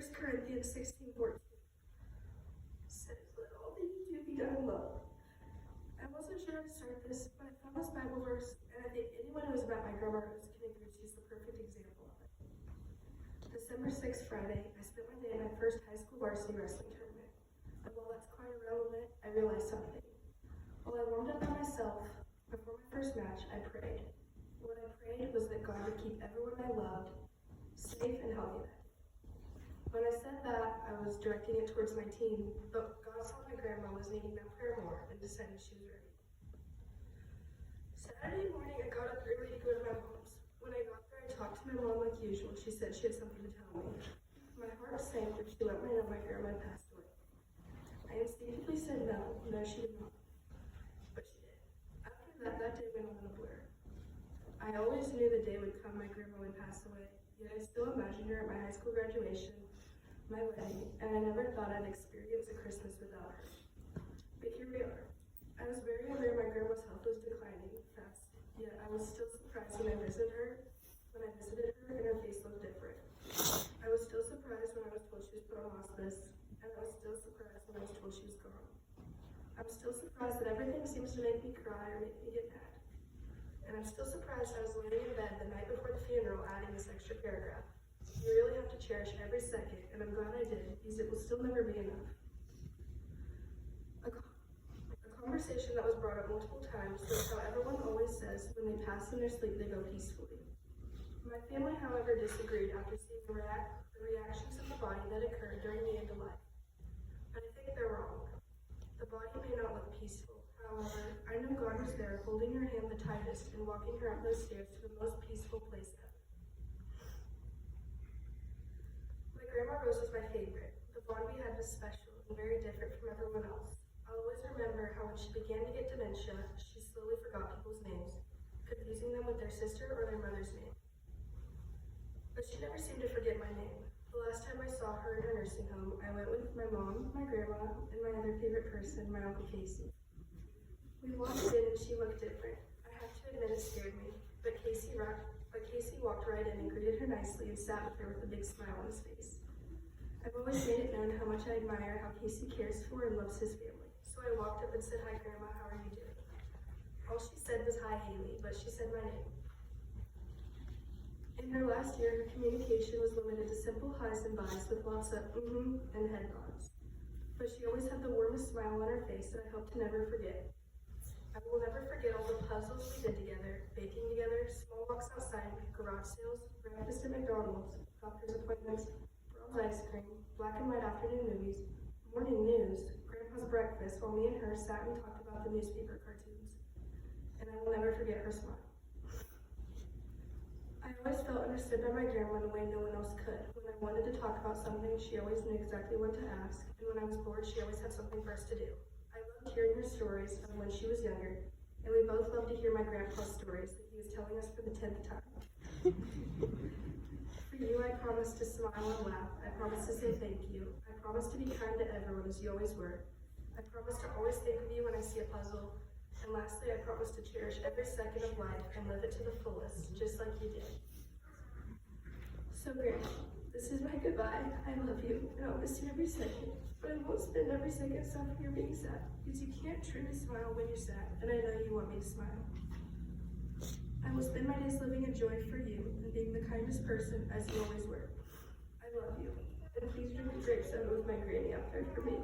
Corinthians 16:14 says, "Let all that you do be done in love." I wasn't sure how to start this, but I found this Bible verse, and I think anyone who's met my grandma Rose can agree she's the perfect example of it. December 6th, Friday, I spent my day in my first high school varsity wrestling tournament. And while that's quite irrelevant, I realized something. While I warmed up by myself, before my first match, I prayed. What I prayed was that God would keep everyone I loved safe and healthy that day. When I said that, I was directing it towards my team, but God saw my grandma was needing that prayer more and decided she was ready. Saturday morning, I got up early to go to my mom's. When I got there, I talked to my mom like usual. She said she had something to tell me. My heart sank when she let me know my grandma had passed away. I instinctively said no, she did not. But she did. After that day went on in a blur. I always knew the day would come my grandma would pass away, yet I still imagined her at my high school graduation, my wedding, and I never thought I'd experience a Christmas without her. But here we are. I was very aware my grandma's health was declining fast, yet I was still surprised when I visited her and her face looked different. I was still surprised when I was told she was put on hospice, and I was still surprised when I was told she was gone. I'm still surprised that everything seems to make me cry or make me get mad. And I'm still surprised I was laying in bed the night before the funeral adding this extra paragraph. You really have to cherish every second, and I'm glad I did, because it will still never be enough. A conversation that was brought up multiple times was how everyone always says when they pass in their sleep they go peacefully. My family, however, disagreed after seeing the reactions in the body that occurred during the end of life. And I think they're wrong. The body may not look peaceful. However, I know God was there holding her hand the tightest and walking her up those stairs to the most peaceful place ever. My grandma Rose was my favorite. The bond we had was special and very different from everyone else. I'll always remember how when she began to get dementia, she slowly forgot people's names, confusing them with their sister or their mother's name. But she never seemed to forget my name. The last time I saw her in her nursing home, I went with my mom, my grandma, and my other favorite person, my Uncle Casey. We walked in and she looked different. I have to admit it scared me, but Casey walked right in and greeted her nicely and sat with her with a big smile on his face. I've always made it known how much I admire how Casey cares for and loves his family. So I walked up and said, "Hi Grandma, how are you doing?" All she said was, "Hi Haley," but she said my name. In her last year, her communication was limited to simple highs and byes with lots of and head nods. But she always had the warmest smile on her face that I hope to never forget. I will never forget all the puzzles we did together, baking together, small walks outside, garage sales, breakfast at McDonald's, doctor's appointments, Brahms ice cream, black and white afternoon movies, morning news, Grandpa's breakfast, while me and her sat and talked about the newspaper cartoons. And I will never forget her smile. I always felt understood by my grandma in a way no one else could. When I wanted to talk about something, she always knew exactly what to ask, and when I was bored, she always had something for us to do. I loved hearing her stories of when she was younger, and we both loved to hear my grandpa's stories that he was telling us for the 10th time. For you, I promise to smile and laugh. I promise to say thank you. I promise to be kind to everyone as you always were. I promise to always think of you when I see a puzzle. And lastly, I promise to cherish every second of life and live it to the fullest, just like you did. So Grandma, this is my goodbye. I love you, and I'll miss you every second. But I won't spend every second suffering or being sad, because you can't truly smile when you're sad, and I know you want me to smile. I will spend my days living in joy for you and being the kindest person as you always were. I love you, and please drink the grape soda with my granny out there for me.